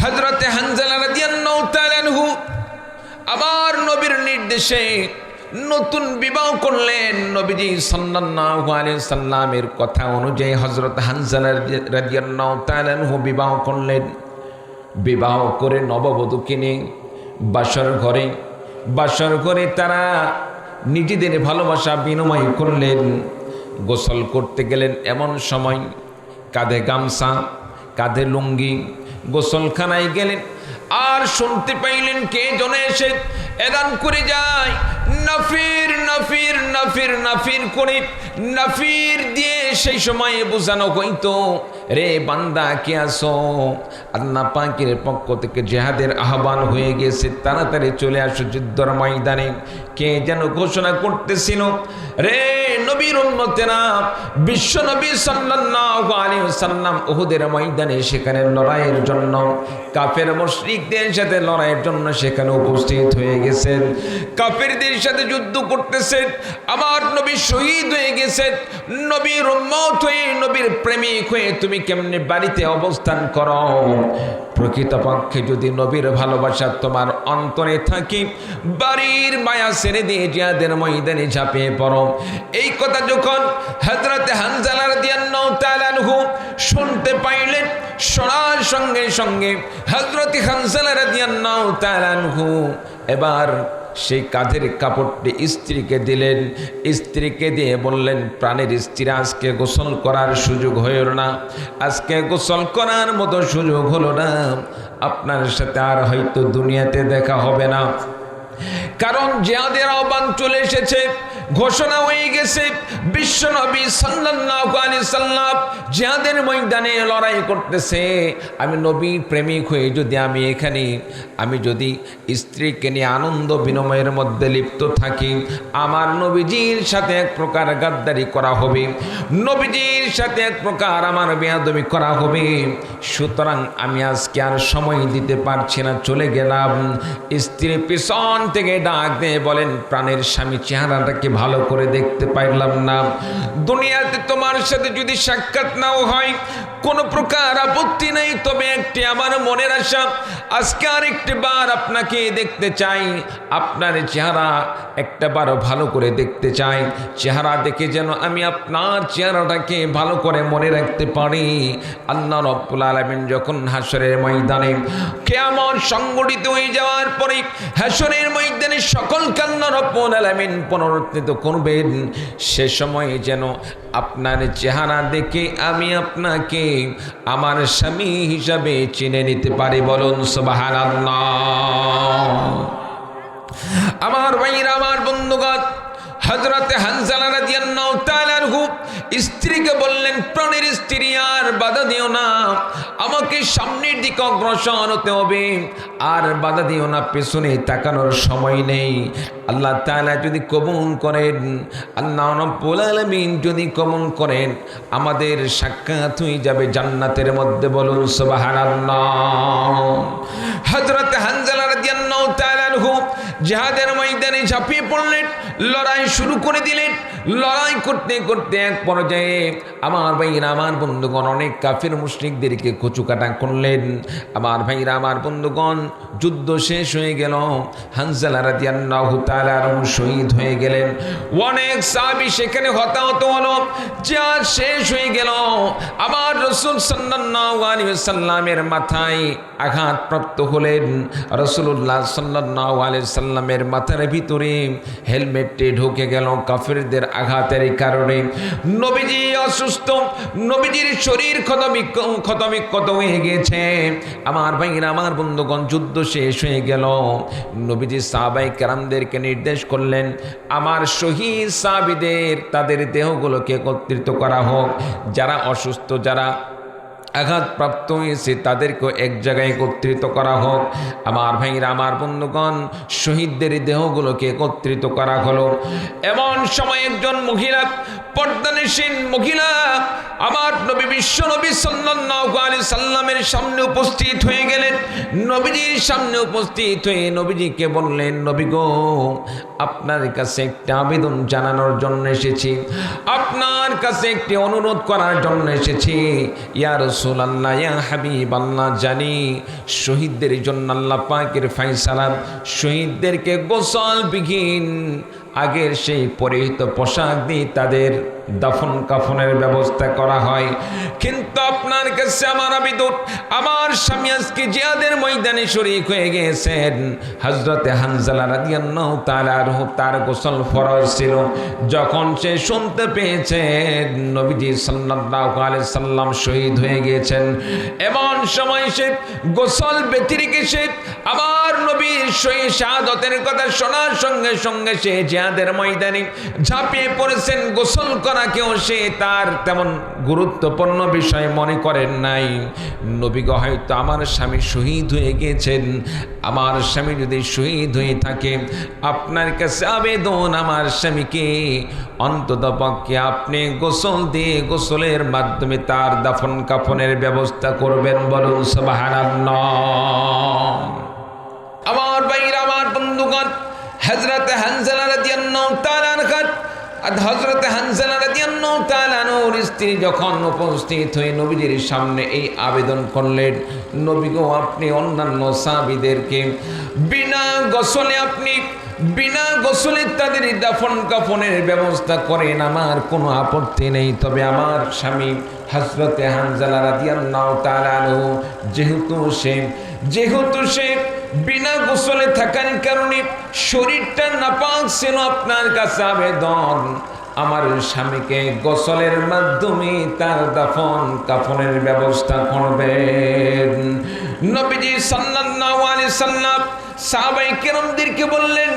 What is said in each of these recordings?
হযরতে হানজালা রাদিয়াল্লাহু তাআলা আনহু আবার নবীর নির্দেশে নতুন বিবাহ করলেন। নবীজি সাল্লাল্লাহু আলাইহি সাল্লামের কথা অনুযায়ী হযরত হানজালা রাদিয়াল্লাহু তাআলা আনহু বিবাহ করলেন। বিবাহ করে নববধূকে নিয়ে বাসর ঘরে তারা নিজেদের ভালোবাসা বিনিময় করলেন। গোসল করতে গেলেন, এমন সময় কাঁধে গামছা, কাঁধে লুঙ্গি, গোসলখানায় গেলেন আর শুনতে পাইলেন কে জনে এসে এলান করে যায়, নাফির নাফির নাফির নাফির করে নাফির দিয়ে সেই সময়ে বোঝানো হইতো, রে বান্দা কে আসো, আল্লাহ পাকের পক্ষ থেকে জিহাদের আহ্বান হয়ে গেছে, তাড়াতাড়ি চলে আসো যুদ্ধের ময়দানে। কে যেন ঘোষণা করতেছিল, রে নবীর উম্মতেরা, বিশ্ব নবী সাল্লাল্লাহু আলাইহি ওয়াসাল্লাম উহুদের ময়দানে সেখানে লড়াইয়ের জন্য, কাফের মুশরিকদের সাথে লড়াইয়ের জন্য সেখানে উপস্থিত হয়ে গেছেন। কাফেরদের সাথে যুদ্ধ করতেছেন। আমার নবী শহীদ হয়ে গেছেন। নবীর উম্মত হয়ে, নবীর প্রেমিক হয়ে তুমি কেমনে বাড়িতে অবস্থান করো? প্রকৃতপক্ষে যদি নবীর ভালোবাসা তোমার অন্তরে থাকে, বাড়ির মায়া ছেড়ে দিয়ে জিহাদের ময়দানে ঝাঁপিয়ে পড়ো। এই কথা যখন হযরতে হানজালা রাদিয়াল্লাহু তাআলা আনহু শুনতে পাইলেন, শোনার সঙ্গে সঙ্গে হযরতে হানজালা রাদিয়াল্লাহু তাআলা আনহু এবার সেই কাঁধের কাপড়টি স্ত্রীকে দিলেন। স্ত্রীকে দিয়ে বললেন, প্রাণের স্ত্রী, আজকে গোসল করার সুযোগ হইল না, আজকে গোসল করার মতো সুযোগ হলো না, আপনার সাথে আর হয়তো দুনিয়াতে দেখা হবে না। কারণ জিহাদের আহ্বান চলে এসেছে, ঘোষণা হয়ে গেছে, বিশ্ব নবী সাল্লাল্লাহু আলাইহি সাল্লাম জিহাদের ময়দানে লড়াই করতেছে। আমি নবীর প্রেমিক হয়ে যদি আমি যদি স্ত্রীকে নিয়ে আনন্দ বিনিময়ের মধ্যে লিপ্ত থাকি, আমার নবীজির সাথে এক প্রকার গাদ্দারি করা হবে, নবীজির সাথে এক প্রকার আমার বেয়াদবি করা হবে। সুতরাং আমি আজকে আর সময় দিতে পারছি না, চলে গেলাম। স্ত্রী পিছন থেকে ডাক দিয়ে বলেন, প্রাণের স্বামী, চেহারাটাকে ভালো করে দেখতে পাইলাম না, দুনিয়াতে তোমার সাথে যদি সাক্ষাৎ নাও হয় কোনো প্রকার আপত্তি নেই, তবে একটি আমার মনের আশা, আজকে আর একটি বার আপনাকে দেখতে চাই, আপনার চেহারা একটা বারও ভালো করে দেখতে চাই, চেহারা দেখে যেন আমি আপনার চেহারাটাকে ভালো করে মনে রাখতে পারি। আল্লাহ রাব্বুল আলামিন যখন হাসরের ময়দানে কিয়ামত সংগঠিত হয়ে যাওয়ার পরে হাসরের ময়দানে সকলকে আল্লাহ রাব্বুল আলামিন পুনরুত্থিত করবেন, সে সময় যেন আপনার চেহারা দেখে আমি আপনাকে আমার স্বামী হিসাবে চিনে নিতে পারি। বলুন সুবহানাল্লাহ। আমার ভাইরা, আমার বন্ধুগণ, হযরতে হানজালা রাদিয়াল্লাহু তাআলা আনহু স্ত্রীকে বললেন, প্রাণের স্ত্রী, আর বাধা দিও না, আমাকে সামনের দিকে অগ্রসর হতে হবে, আর বাধা দিও না, পেছনে তাকানোর সময় নেই। আল্লাহ তাআলা যদি কবুল করেন, আল্লাহ রাব্বুল আলামিন যদি কবুল করেন, আমাদের সাক্ষাৎ হয়ে যাবে জান্নাতের মধ্যে। বলুন সুবহানাল্লাহ। হযরতে হানজালা রাদিয়াল্লাহু তাআলা আনহু জিহাদের ময়দানে ঝাঁপিয়ে পড়লেন, লড়াই শুরু করে দিলেন। লড়াই করতে করতে এক পর্যায়ে আমার ভাইরা, আমার বন্ধুগণ, অনেক কাফের মুশরিকদেরকে কচুকাটা করলেন। আমার ভাইরা, আমার বন্ধুগণ, যুদ্ধ শেষ হয়ে গেল। হানজালা রাদিয়াল্লাহু তাআলা আনহু শহীদ হয়ে গেলেন। অনেক সাহাবী সেখানে হতাহত হলো। জিহাদ শেষ হয়ে গেল। আমার রাসূল সাল্লাল্লাহু আলাইহি ওয়াসাল্লামের মাথায় আঘাতপ্রাপ্ত হলেন। রাসূলুল্লাহ সাল্লাল্লাহু আলাইহি ওয়াসাল্লামের মাথার ভিতরে হেলমেটে ঢুকে গেল কাফেরদের আঘাতের কারণে। নবীজি অসুস্থ, নবীজির শরীর ক্ষত হয়ে গেছে। আমার ভাইরা, আমার বন্ধুগণ, যুদ্ধ শেষ হয়ে গেল। নবীজি সাহাবায়ে কেরামদেরকে নির্দেশ করলেন, আমার শহীদ সাহাবীদের তাদের দেহগুলোকে একত্রিত করা হোক, যারা অসুস্থ, যারা আঘাতপ্রাপ্ত হয়েছে তাদেরকে এক জায়গায় একত্রিত করা হোক। আমার ভাইরা, আমার বন্ধুগণ, শহীদদের দেহগুলোকে একত্রিত করা হলো। এমন সময় একজন মহিলা, পর্দানিসীন মহিলা, আমার নবী বিশ্ব নবী সাল্লাল্লাহু আলাইহি সাল্লামের সামনে উপস্থিত হয়ে গেলেন। নবীজির সামনে উপস্থিত হয়ে নবীজিকে বললেন, নবী গো, আপনার কাছে একটা আবেদন জানানোর জন্য এসেছি, আপনার কাছে একটি অনুরোধ করার জন্য এসেছি। ইয়া রাসূলুল্লাহ, ইয়া হাবিবাল্লাহ, জানি শহীদদের জন্য আল্লাহ পাকের ফয়সালা, শহীদদেরকে গোসলবিহীন আগের সেই পরিহিত পোশাক দিয়ে তাদের দাফন কাফনের ব্যবস্থা করা হয়। কিন্তু আপনার কাছে আমার আবেদন, আমার স্বামী আজকে জিহাদের ময়দানে শরীক হয়ে গিয়েছেন। হযরতে হানজালা রাদিয়াল্লাহু তাআলা আনহু, তার গোসল ফরজ ছিল। যখন সে শুনতে পেয়েছেন নবীজি সাল্লাল্লাহু আলাইহি সাল্লাম শহীদ হয়ে গিয়েছেন, এমন সময় সে গোসল ব্যতি রেখে সে আমার নবীর শহীদ শাহাদাতের কথা শোনার সঙ্গে সঙ্গে সে জিহাদের ময়দানে ঝাঁপিয়ে পড়েছেন। গোসল করাকেও সে তার তেমন গুরুত্বপূর্ণ বিষয় মনে করেন নাই। নবী গো, হয়তো আমার স্বামী শহীদ হয়ে গিয়েছেন, আমার স্বামী যদি শহীদ হয়ে থাকে, আপনার কাছে আবেদন, আমার স্বামীকে অন্তত পক্ষে আপনি গোসল দিয়ে, গোসলের মাধ্যমে তার দাফন কাফনের ব্যবস্থা করবেন। বলুন সুবহানাল্লাহ। আমার ভাইরা, আমার বন্ধুগণ, হযরতে হানজালা রাদিয়াল্লাহু তাআলা আনহু, হযরতে হানজালা রাদিয়াল্লাহু তাআলা আনহুর স্ত্রী যখন উপস্থিত হয়ে নবীজির সামনে এই আবেদন করলেন, নবী গো, আপনি অন্যান্য সাহাবীদেরকে বিনা গোসলে তাদের দাফন কাফনের ব্যবস্থা করেন, আমার কোনো আপত্তি নেই। তবে আমার স্বামী হযরতে হানজালা রাদিয়াল্লাহু তাআলা আনহু যেহেতু সে বিনা গোসলে থাকার কারণে শরীরটা নাপাক ছিল, আপনার কাছে আবেদন, আমার স্বামীকে গোসলের মাধ্যমে তার দাফন কাফনের ব্যবস্থা করবেন। নবীজি সাল্লাল্লাহু আলাইহি সাল্লাম সাহাবায়ে কেরামদেরকে বললেন,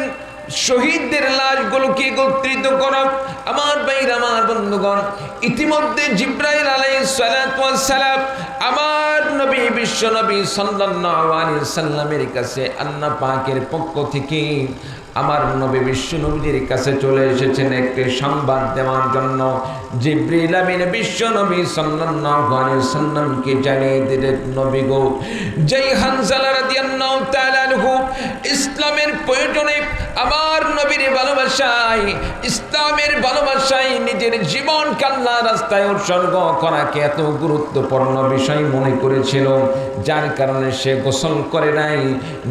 শহীদদের লাশগুলোকে একত্রিত করো। আমার ভাইরা, আমার বন্ধুগণ, ইতিমধ্যে জিবরাইল আলাইহিস সালাতু ওয়াস সালাম আমার নবী বিশ্ব নবী সাল্লাল্লাহু আলাইহি সাল্লামের কাছে আল্লাহ পাকের পক্ষ থেকে আমার নবী বিশ্ব নবীর কাছে চলে এসেছেন একটি সংবাদ দেওয়ার জন্য। জিবরিল আমিন বিশ্ব নবী সাল্লাল্লাহু আলাইহি সাল্লামকে জানিয়ে দিলেন, নবী গো, যেই হানজালা রাদিয়াল্লাহু তাআলা আনহু ইসলামের প্রয়োজনে আমার নবীর ভালোবাসায়, ইসলামের ভালোবাসায় নিজের জীবনকে আল্লাহর রাস্তায় উৎসর্গ করাকে এত গুরুত্বপূর্ণ বিষয় মনে করেছিল, যার কারণে সে গোসল করে নাই।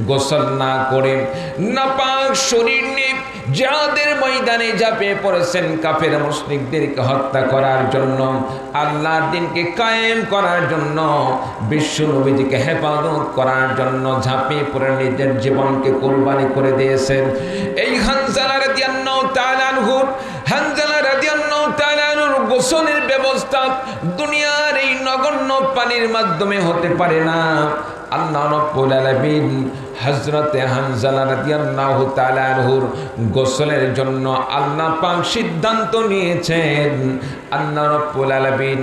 গোসল না করে নাপাক শরীর নিয়ে জিহাদের ময়দানে ঝাঁপিয়ে পড়েছেন কাফের মুশরিকদেরকে হত্যা করার জন্য, আল্লাহর দ্বীনকে কায়েম করার জন্য, বিশ্ব নবীজিকে হেফাজত করার জন্য ঝাঁপিয়ে পড়ে নিজের জীবনকে কুরবানি করে দিয়েছেন। এই হানজালা রাদিয়াল্লাহু তাআলা আনহু, হানজালা রাদিয়াল্লাহু তাআলা আনহুর গোসলের ব্যবস্থা দুনিয়ার এই নগণ্য পানির মাধ্যমে হতে পারে না। আল্লাহ রাব্বুল আলামিন হযরতে হানজালা রাদিয়াল্লাহু তাআলা আনহুর গোসলের জন্য আল্লাহ পাক সিদ্ধান্ত নিয়েছেন। আল্লাহ রাব্বুল আলামিন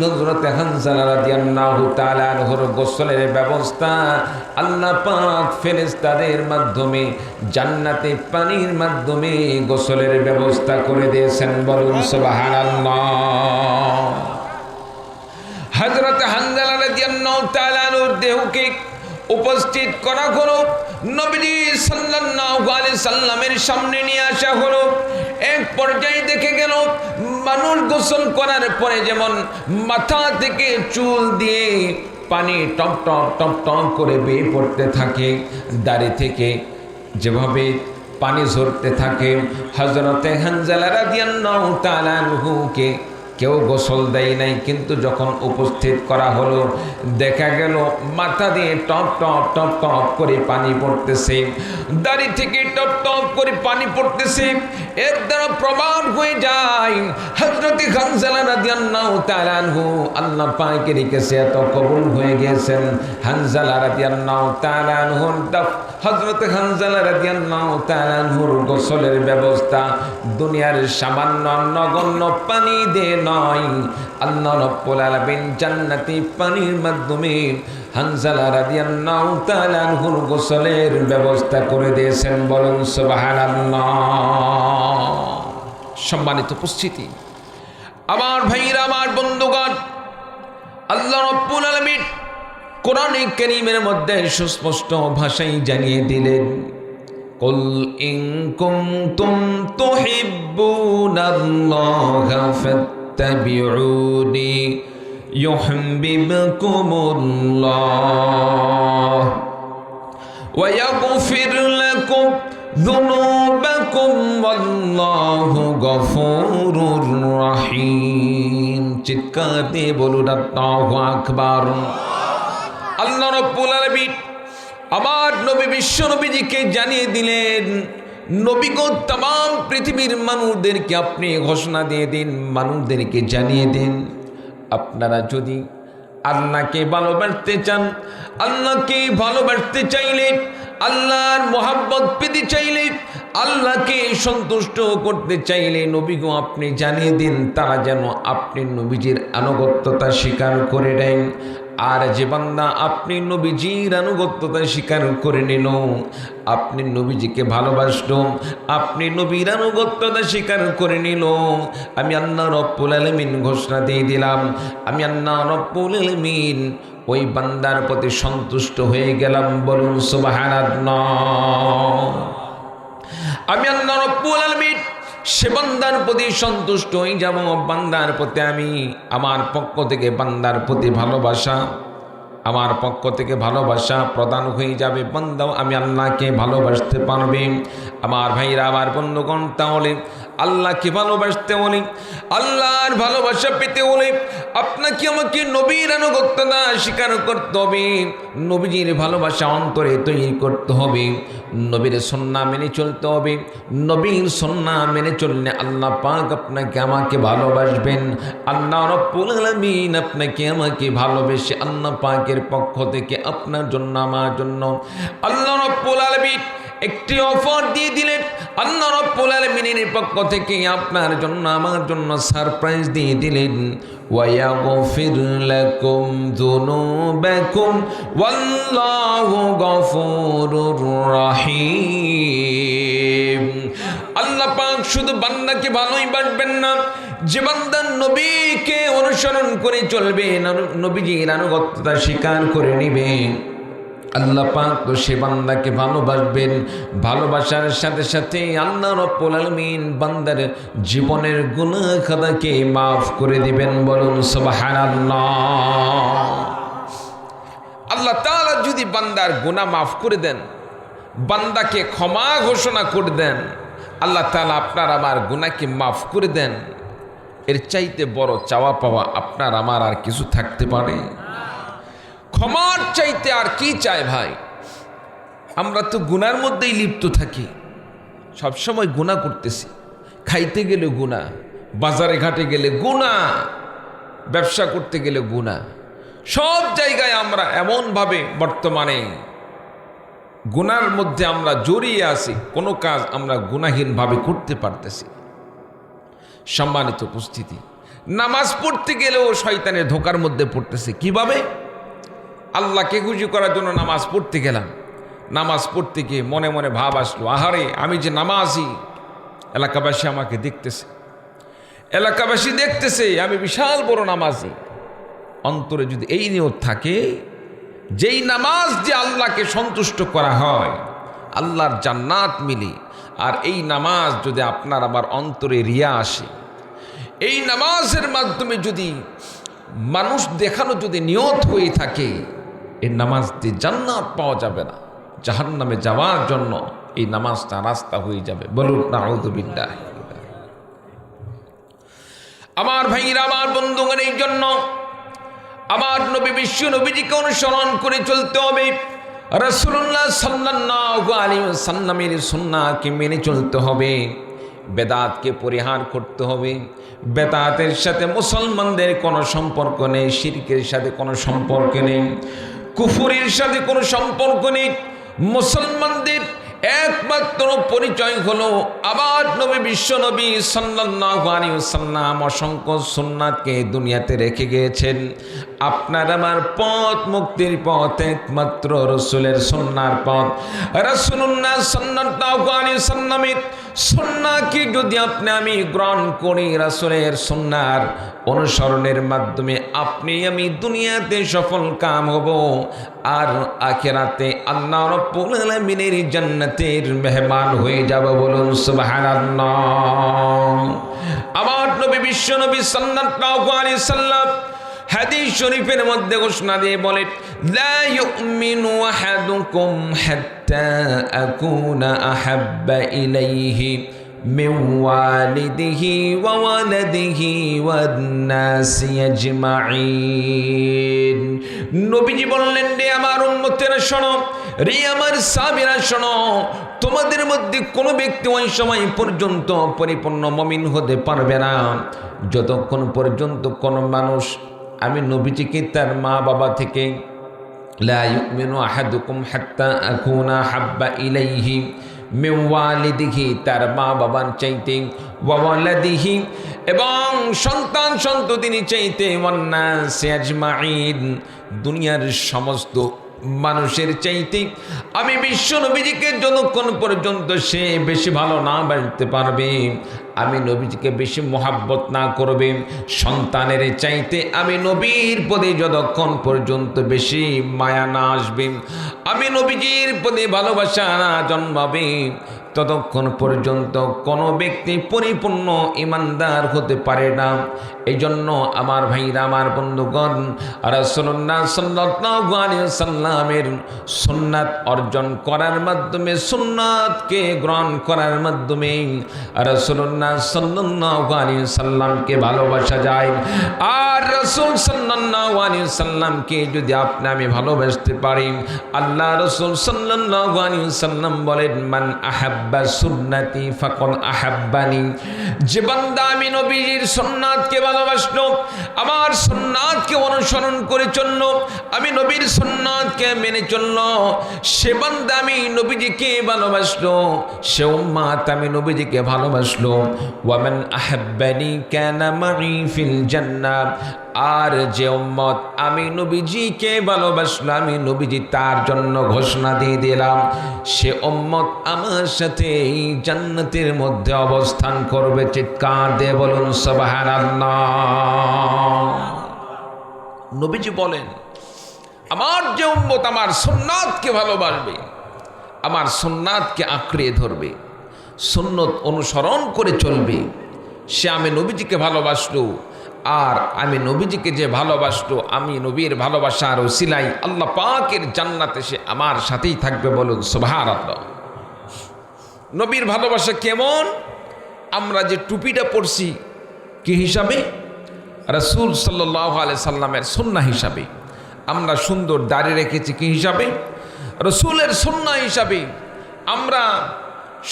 হযরতে হানজালা রাদিয়াল্লাহু তাআলা আনহুর গোসলের ব্যবস্থা আল্লাহ পাক ফেরেশতাদের মাধ্যমে জান্নাতে পানির মাধ্যমে গোসলের ব্যবস্থা করে দিয়েছেন। বলুন সুবহানাল্লাহ। হযরত হানজালা রাদিয়াল্লাহু তাআলা আনহুর দেহকে উপস্থিত করা হলো, নবীজি সাল্লাল্লাহু আলাইহি সাল্লামের সামনে নিয়ে আসা হলো। এক পর্যায়ে দেখে গেল, মানুষ গোসল করার পরে যেমন মাথা থেকে চুল দিয়ে পানি টপ টপ টপ টপ করে বেয়ে পড়তে থাকে, দাড়ি থেকে যেভাবে পানি ঝরতে থাকে, হযরতে হানজালা রাদিয়াল্লাহু তাআলা আনহুকে কেউ গোসল দেয় নাই। কিন্তু যখন উপস্থিত করা হলো, দেখা গেল মাথা দিয়ে টপ টপ টপ টপ করে পানি পড়তেছে, দাড়ি থেকে টপ টপ করে পানি পড়তেছে। এর দ্বারা প্রমাণ হয়ে যায় হযরত হানজালা রাদিয়াল্লাহু তাআলা আনহু আল্লাহ পাকের কাছে এত কবুল হয়ে গিয়েছেন। হানজালা রাদিয়াল্লাহু তাআলা আনহু, হযরত হানজালা রাদিয়াল্লাহু তাআলা আনহুর গোসলের ব্যবস্থা দুনিয়ার সামান্য নগণ্য পানি দিয়ে নয়, আল্লাহ রাব্বুল আলামিন জান্নাতি পানির মাধ্যমে হানজালা রাদিয়াল্লাহু তাআলা আনহুর গোসলের ব্যবস্থা করে দিয়েছেন। বলুন সুবহানাল্লাহ। সম্মানিত উপস্থিতি, আমার ভাইরা, আমার বন্ধুগণ, আল্লাহ রাব্বুল আলামিন কোরআনে কারীমের মধ্যে সুস্পষ্ট ভাষায় জানিয়ে দিলেন, কুল ইন কুনতুম তুহিব্বুনাল্লাহা ফাত্তাবিউনি ইউহিব্বুকুমুল্লাহ ওয়া ইয়াগফির লাকুম যুনুবাকুম ওয়াল্লাহু গফুরুর রহিম। চিৎকার দিয়ে বলুন আল্লাহু আকবার। আল্লাহ রাব্বুল আলামিন আমার নবী বিশ্ব নবীজিকে জানিয়ে দিলেন, নবী গো तमाम পৃথিবীর মানুষদেরকে আপনি ঘোষণা দিয়ে দিন, মানুষদেরকে জানিয়ে দিন, আপনারা যদি আল্লাহকে ভালোবাসতে চান, আল্লাহকে ভালোবাসতে চাইলে, আল্লাহর মোহাব্বত পেতে চাইলে, আল্লাহকে সন্তুষ্ট করতে চাইলে নবী গো আপনি জানিয়ে দিন তারা যেন আপনি নবীজির আনুগত্যতা স্বীকার করে নেন। আর যে বান্দা আপনি নবীজির আনুগত্যতা স্বীকার করে নিল, আপনি নবীজিকে ভালোবাসল, আপনি নবীর আনুগত্যতা স্বীকার করে নিল, আমি আল্লাহ রব্বুল আলামিন ঘোষণা দিয়ে দিলাম, আমি আল্লাহ রব্বুল আলামিন ওই বান্দার প্রতি সন্তুষ্ট হয়ে গেলাম। বলুন সুবহানাল্লাহ। আমি আল্লাহ রব্বুল আলামিন সে বান্দার প্রতি সন্তুষ্ট হয়ে যাব, বান্দার প্রতি আমি আমার পক্ষ থেকে বান্দার প্রতি ভালোবাসা, আমার পক্ষ থেকে ভালোবাসা প্রদান হয়ে যাবে, বান্দাও আমি আল্লাহকে ভালোবাসতে পারবে। আমার ভাইরা, আমার বন্ধুগণ, তাহলে আল্লাহকে ভালোবাসতে হলে, আল্লাহর ভালোবাসা পেতে হলে আপনাকে আমাকে নবীর আনুগত্যতা স্বীকার করতে হবে, নবীজির ভালোবাসা অন্তরে তৈরি করতে হবে, নবীর সুন্নাহ মেনে চলতে হবে। নবীর সুন্নাহ মেনে চললে আল্লাহ পাক আপনাকে আমাকে ভালোবাসবেন। আল্লাহ রাব্বুল আলামিন আপনাকে আমাকে ভালোবেসে আল্লাহ পাকের পক্ষ থেকে আপনার জন্য, আমার জন্য আল্লাহ রাব্বুল আলামিন একটি অফার দিয়ে দিলেন। আল্লাহ রাব্বুল আলামিনের পক্ষ থেকে আপনার জন্য, আমার জন্য সারপ্রাইজ দিয়ে দিলেন, ওয়া ইয়াগফির লাকুম যুনুবাকুম ওয়াল্লাহু গফুরুর রহিম। আল্লাহ পাক শুধু বান্দাকে ভালোই বাসবেন না, যে বান্দা নবীকে অনুসরণ করে চলবে, নবীজির আনুগত্যতা স্বীকার করে নিবে, আল্লাহ পাক তো সে বান্দাকে ভালোবাসবেন। ভালোবাসার সাথে সাথে আল্লাহ রাব্বুল আলামিন বান্দার জীবনের গুনাহ খাতাকে মাফ করে দিবেন। বলুন সুবহানাল্লাহ। আল্লাহ তাআলা যদি বান্দার গুনাহ মাফ করে দেন, বান্দাকে ক্ষমা ঘোষণা করে দেন, আল্লাহ তাআলা আপনার আমার গুনাহকে মাফ করে দেন, এর চাইতে বড় চাওয়া পাওয়া আপনার আমার আর কিছু থাকতে পারে? ক্ষমার চাইতে আর কি চায় ভাই? আমরা তো গুনার মধ্যেই লিপ্ত থাকি, সবসময় গুনাহ করতেছি, খাইতে গেলে গুনাহ, বাজারে ঘাটে গেলে গুনাহ, ব্যবসা করতে গেলে গুনাহ, সব জায়গায় আমরা এমনভাবে বর্তমানে গুনার মধ্যে আমরা জড়িয়ে আছি, কোনো কাজ আমরা গুনাহীনভাবে করতে পারতেছি। সম্মানিত উপস্থিতি, নামাজ পড়তে গেলেও শয়তানের ধোকার মধ্যে পড়তেছে। কিভাবে? আল্লাহকে খুশি করার জন্য নামাজ পড়তে গেলাম, নামাজ পড়তে গিয়ে মনে মনে ভাব আসলো, আহারে আমি যে নামাজি, এলাকাবাসী আমাকে দেখতেছে, এলাকাবাসী দেখতেছে আমি বিশাল বড় নামাজি। অন্তরে যদি এই নিয়ত থাকে, যেই নামাজ যে আল্লাহকে সন্তুষ্ট করা হয়, আল্লাহর জান্নাত মিলে, আর এই নামাজ যদি আপনার আবার অন্তরে রিয়া আসে, এই নামাজের মাধ্যমে যদি মানুষ দেখানো যদি নিয়ত হয়ে থাকে, এই নামাজ দিয়ে জান্নাত পাওয়া যাবে না, জাহান্নামে যাওয়ার জন্য এই নামাজটা রাস্তা হয়ে যাবে। বলুন নাউযুবিল্লাহ। আমার ভাইরা, আমার বন্ধুগণ, এই জন্য আমার নবী বিশ্ব নবীজিকে অনুসরণ করে চলতে হবে, রাসূলুল্লাহ সাল্লাল্লাহু আলাইহি ওয়াসাল্লামের সুন্নাহকে মেনে চলতে হবে, বেদাতকে পরিহার করতে হবে। বেদাতের সাথে মুসলমানদের কোনো সম্পর্ক নেই, শিরকের সাথে কোনো সম্পর্ক নেই, কুফরের সাথে কোনো সম্পর্ক নেই। মুসলমানদের একমাত্র পরিচয় হলো আমার নবী বিশ্ব নবী সাল্লাল্লাহু আলাইহি ওয়াসাল্লাম অসংখ্য সুন্নাতকে দুনিয়াতে রেখে গিয়েছেন। আপনার আমার পথ, মুক্তির পথ একমাত্র রসুলের সুন্নাহর পথ। রাসূলুল্লাহ সাল্লাল্লাহু আলাইহি সাল্লামের সুন্নাহকে যদি আপনি আমি গ্রহণ করি, রাসূলের সুন্নাহর অনুসরণের মাধ্যমে আপনি আমি দুনিয়াতে সফল কাম হব, আর আখিরাতে আল্লাহ রাব্বুল আলামিনের জান্নাতের মেহমান হয়ে যাব। বলুন সুবহানাল্লাহ। আমার নবী বিশ্ব নবী সাল্লাল্লাহু আলাইহি সাল্লাম হাদিস শরীফের মধ্যে ঘোষণা দিয়ে বলেন, লা ইউমিনু আহাদুকুম হাত্তা আকুনা আহাব্বা ইলাইহি মিন ওয়ালিদিহি ওয়া ওয়ালাদিহি ওয়ান নাসি আজমাইন। নবীজি বললেন, রে আমার উম্মতেরা শোনো, রে আমার সাহাবীরা শোনো, তোমাদের মধ্যে কোনো ব্যক্তি ওই সময় পর্যন্ত পরিপূর্ণ মুমিন হতে পারবে না যতক্ষণ পর্যন্ত কোনো মানুষ আমি নবীজিকে তার মা বাবা থেকে, লা ইউমিনু আহাদুকুম হাত্তা আকুনা হাব্বা ইলাইহি মিন ওয়ালিদিহি, তার মা বাবার চাইতে, ওয়া ওয়ালাদিহি, এবং সন্তান সন্ততির চাইতে, ওয়ান নাসি আজমাইন, দুনিয়ার সমস্ত মানুষের চাইতে আমি বিশ্ব নবীজিকে যতক্ষণ পর্যন্ত সে বেশি ভালো না বাড়তে পারবে, আমি নবীজিকে বেশি মোহাব্বত না করবে, সন্তানের চাইতে আমি নবীর প্রতি যতক্ষণ পর্যন্ত বেশি মায়া না আসবে, আমি নবীজির প্রতি ভালোবাসা না জন্মাবে, ততক্ষণ পর্যন্ত কোনো ব্যক্তি পরিপূর্ণ ইমানদার হতে পারে না। এই জন্য আমার ভাইরা, আমার বন্ধুগণ, রাসূলুল্লাহ সাল্লাল্লাহু আলাইহি সাল্লামের সুন্নাত অর্জন করার মাধ্যমে, সুন্নাতকে গ্রহণ করার মাধ্যমে রাসূলুল্লাহ সাল্লাল্লাহু আলাইহি সাল্লামকে ভালোবাসা যায়। আর রাসূল সাল্লাল্লাহু আলাইহি সাল্লামকে যদি আপনি আমি ভালোবাসতে পারি, আল্লাহ রাসূল সাল্লাল্লাহু আলাইহি সাল্লাম বলেন, মান আহাব্বা সুন্নতি ফাকাদ আহাব্বানি, যে বান্দা আমি নবীর সুন্নাতকে ভালোবাসলো, আমার সুন্নাতকে অনুসরণ করে চললো, আমি নবীর সুন্নাতকে মেনে চললো, সে বান্দা আমি নবীজিকে ভালোবাসলো, সে উম্মাত আমি নবীজিকে ভালোবাসলো। ওয়া মান আহাব্বানি কানা মাই ফিল জান্নাহ, আর যে উম্মত আমি নবীজিকে ভালোবাসলো, আমি নবীজি তার জন্য ঘোষণা দিয়ে দিলাম, সে উম্মত আমার সাথে এই জান্নাতের মধ্যে অবস্থান করবে। চিৎকার দিয়ে বলুন সুবহানাল্লাহ। নবীজি বলেন, আমার যে উম্মত আমার সুন্নাতকে ভালোবাসবে, আমার সুন্নাতকে আঁকড়ে ধরবে, সুন্নত অনুসরণ করে চলবে, সে আমি নবীজিকে ভালোবাসলো, আর আমি নবীজিকে যে ভালোবাসলো, আমি নবীর ভালোবাসার ওসিলাই আল্লাহ পাকের জান্নাতে সে আমার সাথেই থাকবে। বলুন সুবহানাল্লাহ। নবীর ভালোবাসা কেমন? আমরা যে টুপিটা পরছি কি হিসাবে? রাসূল সাল্লাল্লাহু আলাইহি সাল্লামের সুন্নাহ হিসাবে। আমরা সুন্দর দাড়ি রেখেছি কি হিসাবে? রাসূলের সুন্নাহ হিসাবে। আমরা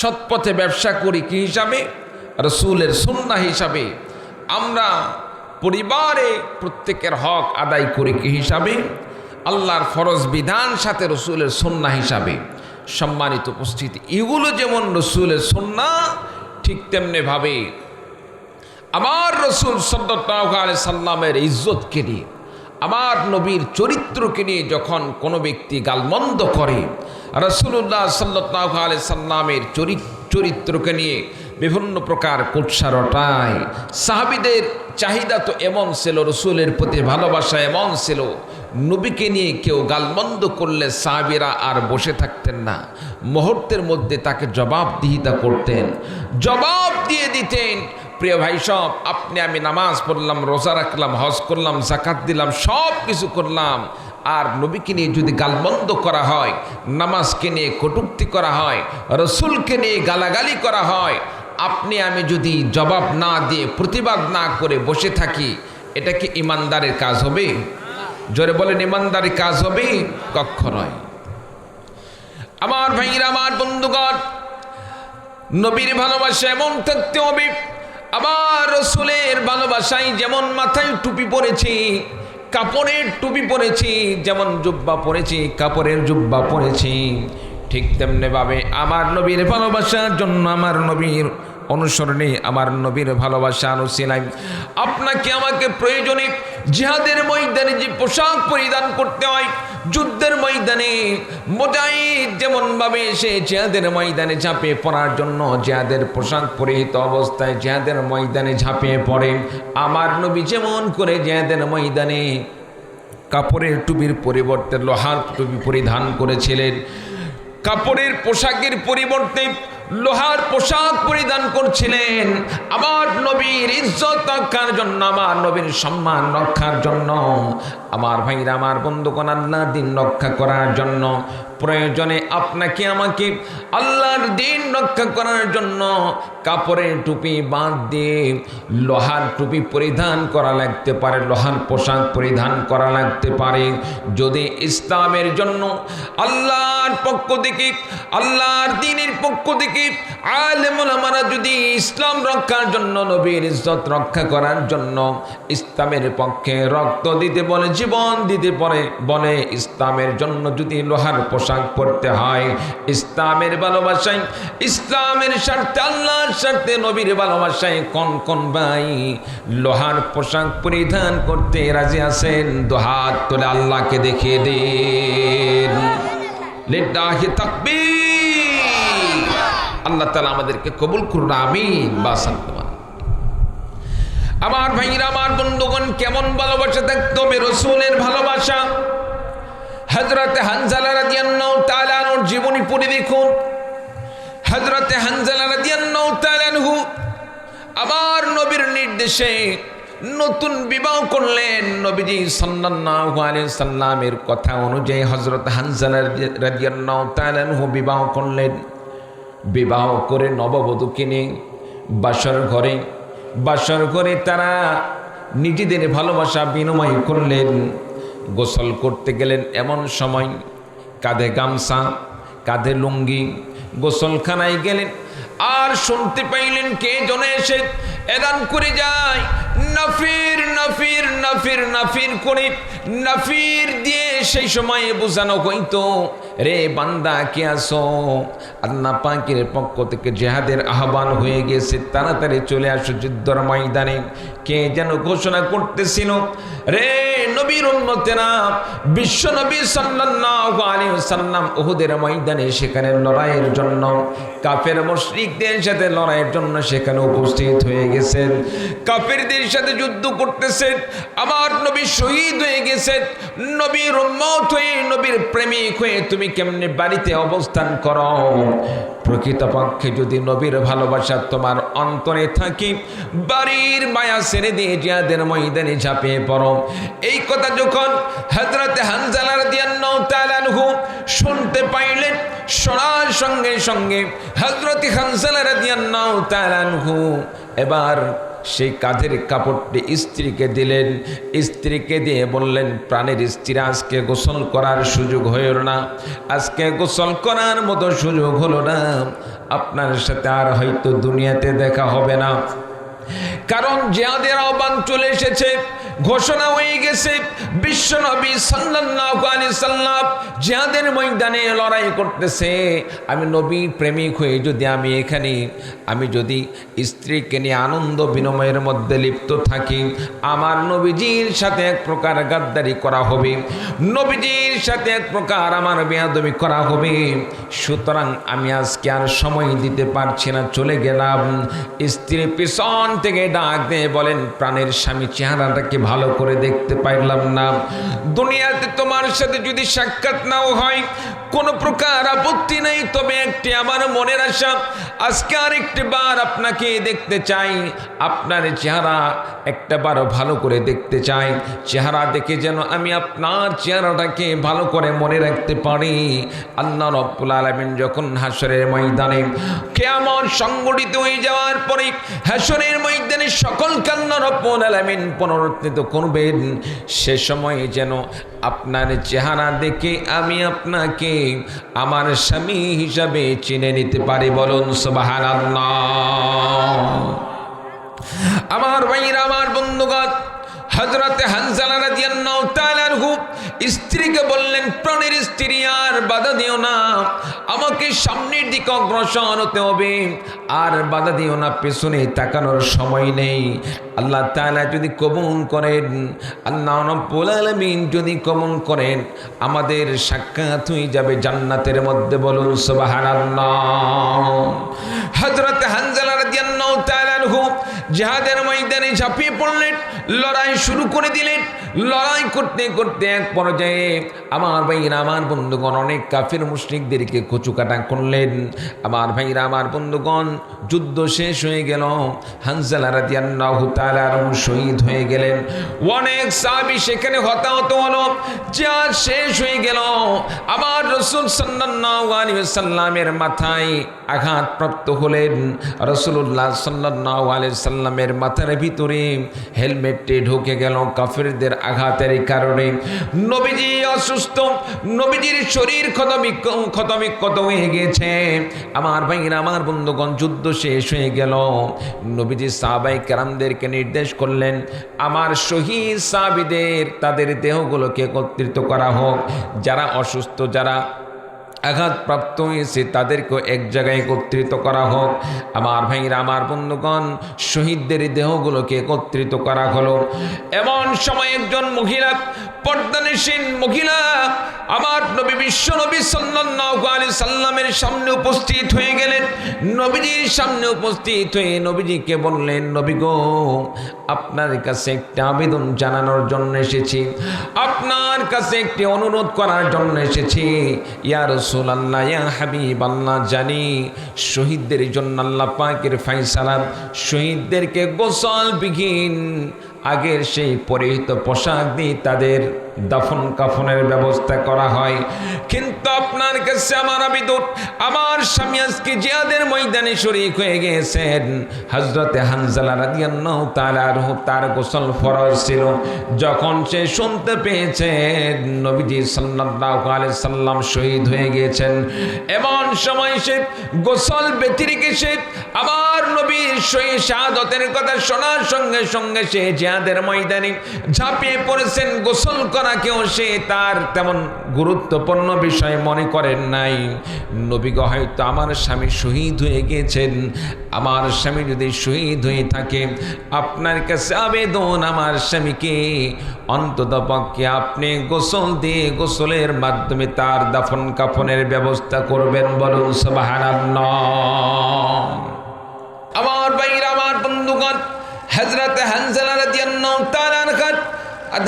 সৎপথে ব্যবসা করি কি হিসাবে? রাসূলের সুন্নাহ হিসাবে। আমরা পরিবারে প্রত্যেকের হক আদায় করি কি হিসাবে? আল্লাহর ফরজ বিধান সাথে রাসূলের সুন্নাহ হিসাবে। সম্মানিত উপস্থিতি, এগুলো যেমন রাসূলের সুন্নাহ, ঠিক তেমনি ভাবে আমার রাসূল সাল্লাল্লাহু আলাইহি সাল্লামের ইজ্জতকে নিয়ে, আমার নবীর চরিত্রকে নিয়ে যখন কোনো ব্যক্তি গালমন্দ করে, রাসূলুল্লাহ সাল্লাল্লাহু আলাইহি সাল্লামের চরিত্রকে নিয়ে বিভিন্ন প্রকার কুৎসা রটায়। সাহাবীদের চাহিদা তো এমন ছিল, রাসূলের প্রতি ভালোবাসা এমন ছিল, নবীকে নিয়ে কেউ গালমন্দ করলে সাহাবীরা আর বসে থাকতেন না, মুহূর্তের মধ্যে তাকে জবাবদিহিতা করতেন, জবাব দিয়ে দিতেন। প্রিয় ভাই সব, আপনি আমি নামাজ পড়লাম, রোজা রাখলাম, হজ করলাম, যাকাত দিলাম, সব কিছু করলাম, আর নবীকে নিয়ে যদি গালমন্দ করা হয়, নামাজকে নিয়ে কটূক্তি করা হয়, রাসূলকে নিয়ে গালাগালি করা হয়, আপনি আমি যদি জবাব না দিয়ে প্রতিবাদ না করে বসে থাকি, এটা কি ইমানদারের কাজ হবে? জোরে বলেন, ইমানদারের কাজ হবে? কখনোই। আমার ভাইরা, আমার বন্ধুগণ, নবীর ভালোবাসা এমন থাকতে হবে, আবার রাসূলের ভালোবাসায় যেমন মাথায় টুপি পরেছি, কাপড়ের টুপি পরেছি, যেমন জুব্বা পরেছি, কাপড়ের জুব্বা পরেছি, ঠিক তেমনি ভাবে আমার নবীর ভালোবাসার জন্য, আমার নবীর অনুসরণে আমার নবীর ভালোবাসা অনুশীলাই আপনাকে আমাকে প্রয়োজনে জিহাদের ময়দানে যে পোশাক পরিধান করতে হয়, যুদ্ধের ময়দানে মুজাহিদ যেমনভাবে সে জিহাদের ময়দানে ঝাঁপিয়ে পড়ার জন্য জিহাদের পোশাক পরিহিত অবস্থায় জিহাদের ময়দানে ঝাঁপিয়ে পড়ে, আমার নবী যেমন করে জিহাদের ময়দানে কাপড়ের টুপির পরিবর্তে লোহার টুপি পরিধান করেছিলেন, কাপড়ের পোশাকের পরিবর্তে লোহার পোশাক পরিধান করছিলেন, আমার নবীর ইজ্জত রক্ষার জন্য, আমার নবীর সম্মান রক্ষার জন্য, আমার ভাইরা আমার বন্ধুগণ আল্লাহর দিন রক্ষা করার জন্য প্রয়োজনে আপনাকে আমাকে আল্লাহর দিন রক্ষা করার জন্য কাপড়ের টুপি বাদ দিয়ে লোহার টুপি পরিধান করা লাগতে পারে, লোহার পোশাক পরিধান করা লাগতে পারে। যদি ইসলামের জন্য আল্লাহর পক্ষ থেকে আল্লাহর দ্বীনের পক্ষ থেকে আলেম ওলামারা যদি ইসলাম রক্ষার জন্য নবীর ইজ্জত রক্ষা করার জন্য ইসলামের পক্ষে রক্ত দিতে বলে, জীবন দিতে বলে, ইসলামের জন্য যদি লোহার পোশাক পরতে হয়, ইসলামের ভালোবাসায়, ইসলামের স্বার্থে, আল্লাহর স্বার্থে, নবীর ভালোবাসায় কোন কোন ভাই লোহার পোশাক পরিধান করতে রাজি আছেন? দুহাত তুলে আল্লাহকে দেখিয়ে দিন। লিল্লাহি তাকবীর। আল্লাহ তাআলা আমাদেরকে কবুল করুন, আমিন। বাসান্তমান আমার ভাইরা আমার বন্ধুগণ, কেমন ভালোবাসা থাকতে হবে রাসূলের ভালোবাসা। হযরতে হানজালা রাদিয়াল্লাহু তাআলা আনহুর জীবনী পড়ে দেখুন। হযরতে হানজালা রাদিয়াল্লাহু তাআলা আনহু আমার নবীর নির্দেশে নতুন বিবাহ করলেন। নবীজি সাল্লাল্লাহু আলাইহি সাল্লামের কথা অনুযায়ী হযরত হানজালা রাদিয়াল্লাহু তাআলা আনহু বিবাহ করলেন। বিবাহ করে নববধূকে নিয়ে বাসর ঘরে তারা নিজেদের ভালোবাসা বিনিময় করলেন। গোসল করতে গেলেন এমন সময় কাঁধে গামছা, কাঁধে লুঙ্গি, গোসলখানায় গেলেন আর শুনতে পাইলেন কে জনে এসে এলান করে যায়, নাফির নাফির নাফির নাফির করে নাফির দিয়ে সেই সময়ে বোঝানো হইতো, রে বান্দা কে আসো, আল্লাহ পাকের পক্ষ থেকে জিহাদের আহ্বান হয়ে গেছে, তাড়াতাড়ি চলে আসো যুদ্ধের ময়দানে। কে যেন ঘোষণা করতেছিল, রে নবীর উম্মতেরা, বিশ্ব নবী সাল্লাল্লাহু আলাইহি ওয়াসাল্লাম উহুদের ময়দানে সেখানে লড়াইয়ের জন্য কাফের মুশরিকদের সাথে লড়াইয়ের জন্য সেখানে উপস্থিত হয়ে গেছেন, কাফেরদের সাথে যুদ্ধ করতেছেন। আমার নবী শহীদ হয়ে গেছেন, নবীর উম্মত হয়ে, নবীর প্রেমিক হয়ে তুমি কেমনে বাড়িতে অবস্থান করো? প্রকৃতপক্ষে যদি নবীর ভালোবাসা তোমার অন্তরে থাকে, বাড়ির মায়া ছেড়ে দিয়ে জিহাদের ময়দানে ঝাঁপিয়ে পড়ো। এই কথা যখন হযরতে হানজালা রাদিয়াল্লাহু তাআলা আনহু শুনতে পাইলেন, শোনার সঙ্গে সঙ্গে হযরতে হানজালা রাদিয়াল্লাহু তাআলা আনহু এবার সেই কাঁধের কাপড়টি স্ত্রীকে দিলেন। স্ত্রীকে দিয়ে বললেন, প্রাণের স্ত্রী, আজকে গোসল করার সুযোগ হইল না, আজকে গোসল করার মতো সুযোগ হলো না, আপনার সাথে আর হয়তো দুনিয়াতে দেখা হবে না। কারণ জিহাদের আহ্বান চলে এসেছে, ঘোষণা হয়ে গেছে, বিশ্ব নবী সাল্লাল্লাহু আলাইহি সাল্লাম জিহাদের ময়দানে লড়াই করতেছে। আমি নবীর প্রেমিক হয়ে যদি আমি যদি স্ত্রীকে নিয়ে আনন্দ বিনিময়ের মধ্যে লিপ্ত থাকি, আমার নবীজির সাথে এক প্রকার গাদ্দারি করা হবে, নবীজির সাথে এক প্রকার আমার বেয়াদবি করা হবে। সুতরাং আমি আজকে আর সময় দিতে পারছি না, চলে গেলাম। স্ত্রী পিছন থেকে ডাক দিয়ে বলেন, প্রাণের স্বামী, চেহারাটাকে ভালো করে দেখতে পাইলাম না, দুনিয়াতে তোমার সাথে যদি সাক্ষাৎ নাও হয় কোনো প্রকার আপত্তি নেই, তবে একটি আমার মনের আশা, আজকে আর একটি বার আপনাকে দেখতে চাই, আপনার চেহারা একটা বার ভালো করে দেখতে চাই, চেহারা দেখে যেন আমি আপনার চেহারাটাকে ভালো করে মনে রাখতে পারি। আল্লাহ রাব্বুল আলামিন যখন হাসরের ময়দানে কিয়ামত সংগঠিত হয়ে যাওয়ার পরে হাসরের ময়দানে সকলকে আল্লাহ রাব্বুল আলামিন পুনরুত্থিত করবেন, সে সময় যেন আপনার চেহারা দেখে আমি আপনাকে আমার স্বামী হিসাবে চিনে নিতে পারি। বলুন সুবহানাল্লাহ। আমার ভাইরা, আমার বন্ধুগণ, হযরতে হানজালা রাদিয়াল্লাহু তাআলা আনহু স্ত্রীকে বললেন, প্রাণের স্ত্রী, আর আর বাধা দিও না, আমাকে সামনের দিকে অগ্রসর হতে হবে, আর বাধা দিও না, পেছনে তাকানোর সময় নেই। আল্লাহ তাআলা যদি কবুল করেন, আল্লাহ রাব্বুল আলামিন যদি কবুল করেন, আমাদের সাক্ষাৎ হয়ে যাবে জান্নাতের মধ্যে। বলুন সুবহানাল্লাহ। হযরত হানজালা রাদিয়াল্লাহু তাআলা আনহু জিহাদের ময়দানে ঝাঁপিয়ে পড়লেন, লড়াই শুরু করে দিলেন। লড়াই করতে করতে এক পর্যায়ে আমার ভাইরা, আমার বন্ধুগণ, অনেক কাফির মুশরিকদেরকে কচুকাটা করলেন। আমার ভাইরা, আমার বন্ধুগণ, যুদ্ধ শেষ হয়ে গেল। হানজালা রাদিয়াল্লাহু তাআলা শহীদ হয়ে গেলেন। অনেক সাহাবী সেখানে হতাহত হলো। জিহাদ শেষ হয়ে গেল। আমার রাসূল সাল্লাল্লাহু আলাইহি ওয়াসাল্লামের মাথায় আঘাতপ্রাপ্ত হলেন। রাসূলুল্লাহ সাল্লাল্লাহু আলাইহি সাল্লামের মাথার ভিতরে হেলমেটে ঢুকে গেল কাফেরদের আঘাতের কারণে। নবীজি অসুস্থ, নবীজির শরীর ক্ষতবিক্ষত হয়ে গেছে। আমার ভাইরা, আমার বন্ধুগণ, যুদ্ধ শেষ হয়ে গেল। নবীজি সাহাবায়ে কেরামদেরকে নির্দেশ করলেন, আমার শহীদ সাহাবীদের তাদের দেহগুলোকে একত্রিত করা হোক, যারা অসুস্থ, যারা আঘাতপ্রাপ্ত হয়েছে তাদেরকে এক জায়গায় একত্রিত করা হোক। আমার ভাইরা, আমার বন্ধুগণ, শহীদদের দেহগুলোকে একত্রিত করা হলো। এমন সময় একজন মহিলা, পর্দানিসীন মহিলা, আমার নবী বিশ্ব নবী সাল্লাল্লাহু আলাইহি সাল্লামের সামনে উপস্থিত হয়ে গেলেন। নবীজির সামনে উপস্থিত হয়ে নবীজিকে বললেন, নবী গো, আপনার কাছে একটা আবেদন জানানোর জন্য এসেছি, আপনার কাছে একটি অনুরোধ করার জন্য এসেছি। ইয়া রাসূলুল্লাহ, ইয়া হাবিবাল্লাহ, জানি শহীদদের জন্য আল্লাহ পাকের ফয়সালা, শহীদদেরকে গোসলবিহীন আগের সেই পরিহিত পোশাক দিয়ে তাদের দাফন কাফনের ব্যবস্থা করা হয়। কিন্তু আপনার কাছে আমার আবেদন, আমার স্বামী আজকে জিহাদের ময়দানে শরীক হয়ে গিয়েছেন। হযরতে হানজালা রাদিয়াল্লাহু তাআলা আনহু, তার গোসল ফরজ ছিল। যখন সে শুনতে পেয়েছেন নবীজি সাল্লাল্লাহু আলাইহি সাল্লাম শহীদ হয়ে গিয়েছেন, এমন সময় সে গোসল ব্যতি রেখে সে আমার নবীর শহীদ শাহাদাতের কথা শোনার সঙ্গে সঙ্গে সে জিহাদের ময়দানে ঝাঁপিয়ে পড়েছেন। গোসল করাকেও সে তার তেমন গুরুত্বপূর্ণ বিষয় মনে করেন নাই। নবী গো, হয়তো আমার স্বামী শহীদ হয়ে গিয়েছেন, আমার স্বামী যদি শহীদ হয়ে থাকে, আপনার কাছে আবেদন, আমার স্বামীকে অন্ততপক্ষে আপনি গোসল দিয়ে, গোসলের মাধ্যমে তার দাফন কাফনের ব্যবস্থা করবেন। বলুন সুবহানাল্লাহ। আমার ভাইরা, আমার বন্ধুগণ, হযরত হানজালা রাদিয়াল্লাহু তাআলা আনহু,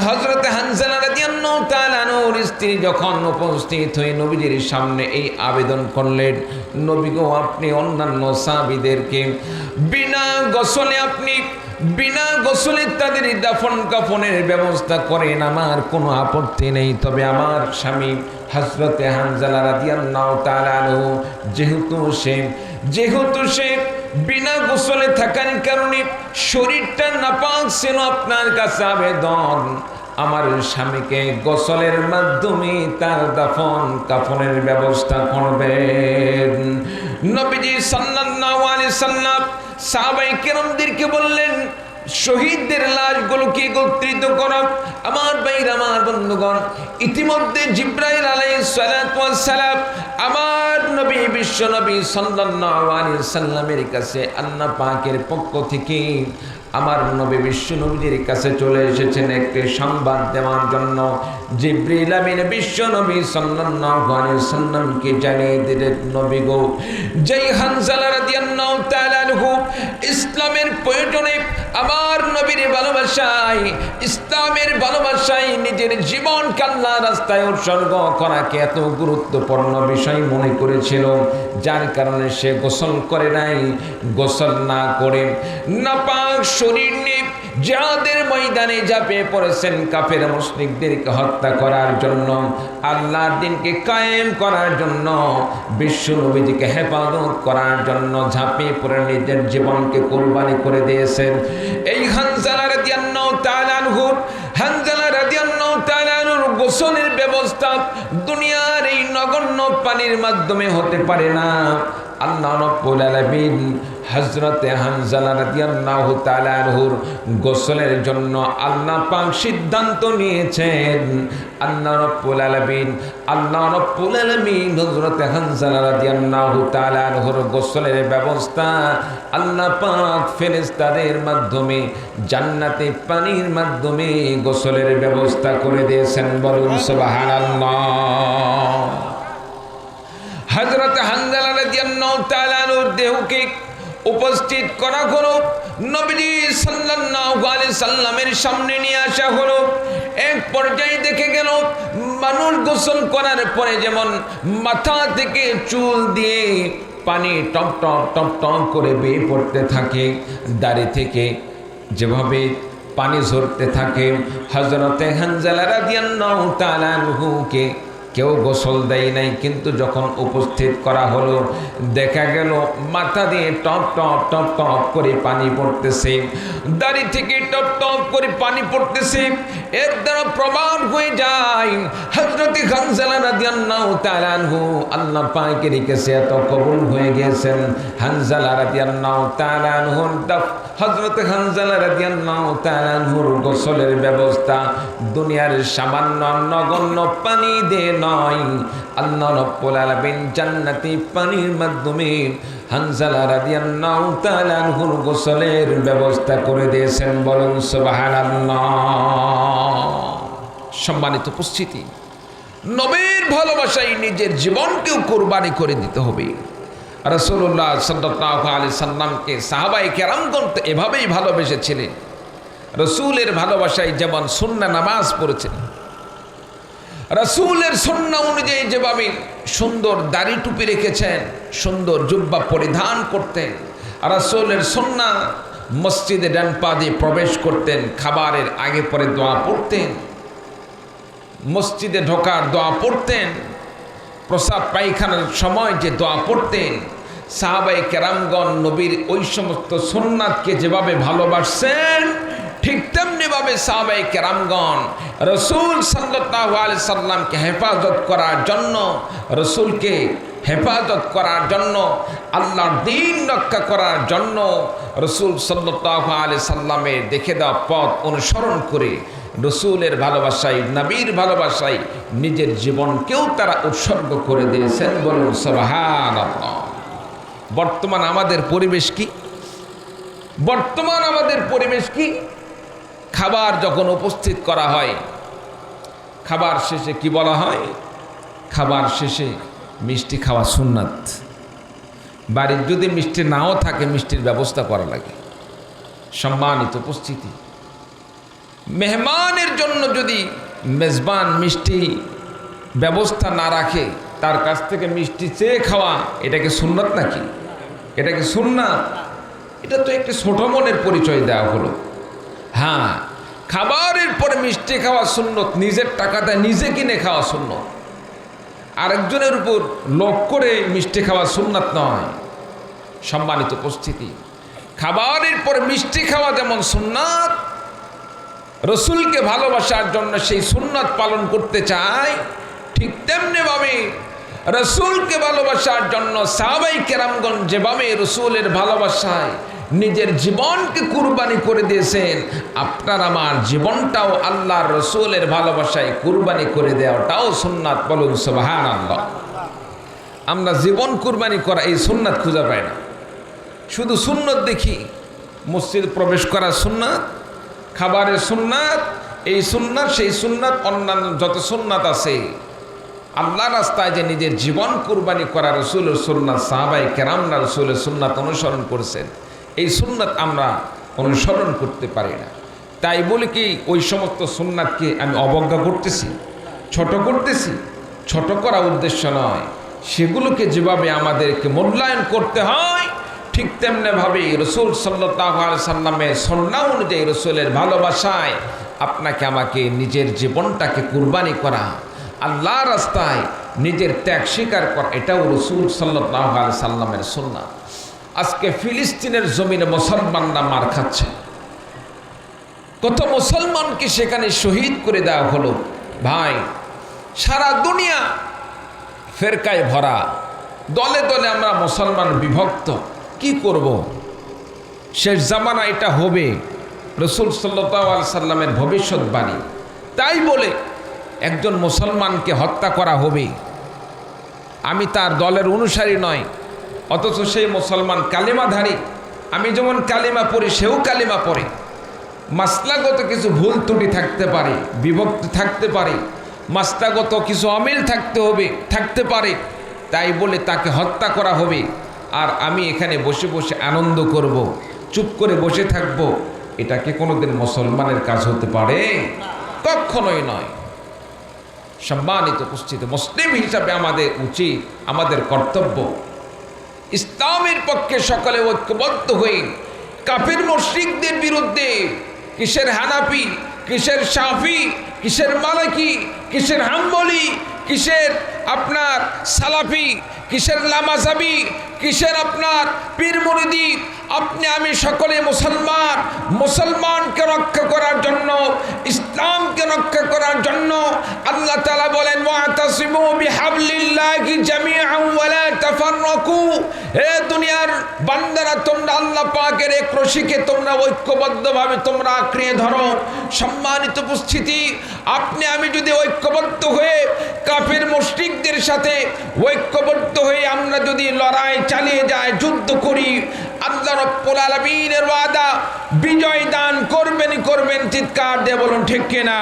হযরতে হানজালা রাদিয়াল্লাহু তাআলা আনহুর স্ত্রী যখন উপস্থিত হয়ে নবীজির সামনে এই আবেদন করলেন, নবী গো, আপনি অন্যান্য সাহাবীদেরকে বিনা গোসলে তাদের দাফন কাফনের ব্যবস্থা করেন, আমার কোনো আপত্তি নেই। তবে আমার স্বামী হযরতে হানজালা রাদিয়াল্লাহু তাআলা আনহু যেহেতু সে বিনা গোসলে থাকার কারণে শরীরটা নাপাক ছিল, আপনার কাছে আবেদন, আমার স্বামীকে গোসলের মাধ্যমে তার দাফন কাফনের ব্যবস্থা করবেন। নবীজি সাল্লাল্লাহু আলাইহি সাল্লাম সাহাবায়ে কেরামদেরকে বললেন, শহীদদের লাশগুলোকে একত্রিত করো। আমার ভাইরা, আমার বন্ধুগণ, ইতিমধ্যে জিবরাইল আলাইহিস সালাতু ওয়াস সালাম আমার নবী বিশ্ব নবী সাল্লাল্লাহু আলাইহি সাল্লামের কাছে আল্লাহ পাকের পক্ষ থেকে আমার নবী বিশ্ব নবীর কাছে চলে এসেছেন একটি সংবাদ দেওয়ার জন্য। জিবরিল আমিন বিশ্ব নবী সাল্লাল্লাহু আলাইহি সাল্লামকে জানিয়ে দিলেন, নবী গো, যেই হানজালা রাদিয়াল্লাহু তাআলা আনহু ইসলামের প্রয়োজনে, আমার নবীর ভালোবাসায়, ইসলামের ভালোবাসায় নিজের জীবনকে আল্লাহর রাস্তায় উৎসর্গ করাকে এত গুরুত্বপূর্ণ বিষয় মনে করেছিল, যার কারণে সে গোসল করে নাই। গোসল না করে নাপাক শরীর নিয়ে জিহাদের ময়দানে ঝাঁপিয়ে পড়েছেন কাফের মুশরিকদেরকে হত্যা করার জন্য, আল্লাহর দ্বীনকে কায়েম করার জন্য, বিশ্ব নবীজিকে হেফাজত করার জন্য ঝাঁপিয়ে পড়ে নিজের জীবনকে কুরবানি করে দিয়েছেন। এই হানজালা রাদিয়াল্লাহু তাআলা আনহুর গোসলের ব্যবস্থা দুনিয়ার এই নগণ্য পানির মাধ্যমে হতে পারে না। আল্লাহ রাব্বুল আলামিন হযরতে হানজালা রাদিয়াল্লাহু তাআলা আনহুর গোসলের জন্য আল্লাহ পাক সিদ্ধান্ত নিয়েছেন। আল্লাহ রাব্বুল আলামিন হযরতে হানজালা রাদিয়াল্লাহু তাআলা আনহুর গোসলের ব্যবস্থা আল্লাহ পাক ফেরেশতাদের মাধ্যমে জান্নাতে পানির মাধ্যমে গোসলের ব্যবস্থা করে দিয়েছেন। বলুন সুবহানাল্লাহ। হযরত হানজালা রাদিয়াল্লাহু তাআলা আনহুর দেহকে উপস্থিত করা হলো, নবীজি সাল্লাল্লাহু আলাইহি সাল্লামের সামনে নিয়ে আসা হলো। এক পর্যায়ে দেখে গেল মানুষ গোসল করার পরে যেমন মাথা থেকে চুল দিয়ে পানি টপ টপ টপ টপ করে বেয়ে পড়তে থাকে, দাড়ি থেকে যেভাবে পানি ঝরতে থাকে, হযরতে হানজালা রাদিয়াল্লাহু তাআলা আনহুকে কেউ গোসল দেয় নাই, কিন্তু যখন উপস্থিত করা হলো দেখা গেল মাথা দিয়ে টপ টপ টপ টপ করে পানি পড়তেছে, দাড়ি থেকে টপ টপ করে পানি পড়তেছে। এর দ্বারা প্রমাণ হয়ে যায় হযরত হানজালা রাদিয়াল্লাহু তাআলা আনহু আল্লাহ পাকের কাছে এত কবুল হয়ে গেছেন। হানজালা রাদিয়াল্লাহু তাআলা আনহুর হযরত হানজালা রাদিয়াল্লাহু তাআলা আনহুর গোসলের ব্যবস্থা দুনিয়ার সামান্য নগণ্য পানি দিয়ে নয়, আল্লাহ রাব্বুল আলামিন জান্নাতি পানির মাধ্যমে হানজালা রাদিয়াল্লাহু তাআলা আনহুর গোসলের ব্যবস্থা করে দিয়েছেন। বলুন সুবহানাল্লাহ। সম্মানিত উপস্থিতি, নবীর ভালোবাসায় নিজের জীবনকেও কুরবানি করে দিতে হবে। রাসূলুল্লাহ সাল্লাল্লাহু আলাইহি সাল্লামকে সাহাবায়ে কেরামগণ তো এভাবেই ভালোবেসেছিলেন। রাসূলের ভালোবাসায় যেমন সুন্নাহ নামাজ পড়েছেন, রাসূলের সুন্নাহ অনুযায়ী যেভাবে সুন্দর দাড়ি টুপি রেখেছেন, সুন্দর জুব্বা পরিধান করতেন, রাসূলের সুন্নাহ মসজিদে ডান পা দিয়ে প্রবেশ করতেন, খাবারের আগে পরে দোয়া পড়তেন, মসজিদে ঢোকার দোয়া পড়তেন, প্রসাব পায়খানার সময় যে দোয়া পড়তেন, সাহাবায়ে কেরামগণ নবীর ওই সমস্ত সুন্নাতকে যেভাবে ভালোবাসছেন ঠিক তেমনিভাবে সাহাবায়ে কেরামগণ রাসূল সাল্লাল্লাহু আলাইহি সাল্লামকে হেফাজত করার জন্য, রাসূলকে হেফাজত করার জন্য, আল্লাহর দ্বীন রক্ষা করার জন্য রাসূল সাল্লাল্লাহু আলাইহি সাল্লামের দেখে দেওয়া পথ অনুসরণ করে রাসূলের ভালোবাসায়, নবীর ভালোবাসায় নিজের জীবনকেও তারা উৎসর্গ করে দিয়েছেন। বলুন সুবহানাল্লাহ। বর্তমান আমাদের পরিবেশ কি? বর্তমান আমাদের পরিবেশ কি? খাবার যখন উপস্থিত করা হয়, খাবার শেষে কি বলা হয়? খাবার শেষে মিষ্টি খাওয়া সুন্নাত। বাড়ির যদি মিষ্টি নাও থাকে মিষ্টির ব্যবস্থা করা লাগে। সম্মানিত উপস্থিতি, মেহমানের জন্য যদি মেজবান মিষ্টি ব্যবস্থা না রাখে, তার কাছ থেকে মিষ্টি চেয়ে খাওয়া এটাকে সুন্নাত নাকি? এটাকে সুন্নাত? এটা তো একটি ছোট মনের পরিচয় দেওয়া হলো। হ্যাঁ, খাবারের পরে মিষ্টি খাওয়া সুন্নত, নিজের টাকাটা নিজে কিনে খাওয়া সুন্নত। আরেকজনের উপর লোভ করে মিষ্টি খাওয়া সুন্নাত নয়। সম্মানিত উপস্থিতি, খাবারের পরে মিষ্টি খাওয়া যেমন সুন্নাত, রসুলকে ভালোবাসার জন্য সেই সুন্নাত পালন করতে চায়, ঠিক তেমনিভাবে রসুলকে ভালোবাসার জন্য সাহাবায়ে কেরামগণ যেভাবে রসুলের ভালোবাসায় নিজের জীবনকে কুরবানি করে দিয়েছেন, আপনার আমার জীবনটাও আল্লাহর রসুলের ভালোবাসায় কুরবানি করে দেওয়াটাও সুন্নাত। বলুন সুবহানাল্লাহ। আমরা জীবন কুরবানি করা এই সুন্নাত খুঁজে পাই না। শুধু সুন্নাত দেখি, মসজিদ প্রবেশ করা সুন্নাত, খাবারের সুন্নাত, এই সুন্নাত সেই সুন্নাত, অন্যান্য যত সুন্নাত আছে, আল্লাহ রাস্তায় যে নিজের জীবন কুরবানি করা রসুলের সুন্নাত, সাহাবায়ে কেরামরা রসুলের সুন্নাত অনুসরণ করেছেন, এই সুন্নাত আমরা অনুসরণ করতে পারি না। তাই বলে কি ওই সমস্ত সুন্নাতকে আমি অবজ্ঞা করতেছি, ছোট করতেছি? ছোট করা উদ্দেশ্য নয়, সেগুলোকে যেভাবে আমাদেরকে মূল্যায়ন করতে হয় ঠিক তেমনিভাবে রসুল সাল্লাল্লাহু আলাইহি সাল্লামের সুন্নাহ অনুযায়ী রসুলের ভালোবাসায় আপনাকে আমাকে নিজের জীবনটাকে কুরবানি করা, আল্লাহ রাস্তায় নিজের ত্যাগ স্বীকার করা, এটাও রসুল সাল্লাল্লাহু আলাইহি সাল্লামের সুন্নাহ। আজকে ফিলিস্তিনের জমিনে মুসলমানরা মার খাচ্ছে, কত মুসলমানকে সেখানে শহীদ করে দেওয়া হলো। ভাই, সারা দুনিয়া ফেরকায় ভরা, দলে দলে আমরা মুসলমান বিভক্ত, কি করব? শেষ জামানা এটা হবে, রাসূল সাল্লাল্লাহু আলাইহি সাল্লামের ভবিষ্যৎবাণী। তাই বলে একজন মুসলমানকে হত্যা করা হবে, আমি তার দলের অনুসারী নয়, অথচ সেই মুসলমান কালিমাধারী, আমি যেমন কালিমা পড়ি সেও কালিমা পড়ে, মাসলাগত কিছু ভুল ত্রুটি থাকতে পারে, বিভক্তি থাকতে পারে, মাসলাগত কিছু অমিল থাকতে পারে, তাই বলে তাকে হত্যা করা হবে আর আমি এখানে বসে বসে আনন্দ করব, চুপ করে বসে থাকব, এটা কি কোনোদিন মুসলমানের কাজ হতে পারে? কখনোই নয়। সম্মানিত উপস্থিতি, মুসলিম হিসাবে আমাদের উচিত, আমাদের কর্তব্য ইসলামের পক্ষে সকলে ঐক্যবদ্ধ হয়ে কাফির মুশরিকদের বিরুদ্ধে, কিসের হানাফি, কিসের শাফি, কিসের মালিকি, কিসের হাম্বলি, কিসের আপনার সালাফি, কিসের লামাজাবি, কিসের আপনার পীর মুরিদি, আপনি আমি সকলে মুসলমান। মুসলমানকে রক্ষা করার জন্য, ইসলামকে রক্ষা করার জন্য আল্লাহ তাআলা বলেন ওয়াতাসিমু বিহাবলিল্লাহি জামিআন ওয়া লা তাফাররাকু। হে দুনিয়ার বান্দারা, তোমরা আল্লাহ পাকের এক রশিকে তোমরা ঐক্যবদ্ধভাবে তোমরা আঁকড়ে ধরো। সম্মানিত উপস্থিতি, আপনি আমি যদি ঐক্যবদ্ধ হয়ে কাফির মুশরিকদের সাথে ঐক্যবদ্ধ হয়ে আমরা যদি লড়াই চালিয়ে যাই, যুদ্ধ করি, আল্লাহ রাব্বুল আলামিনের ওয়াদা বিজয় দান করবেন। চিৎকার দিয়ে বলুন ঠিক কিনা?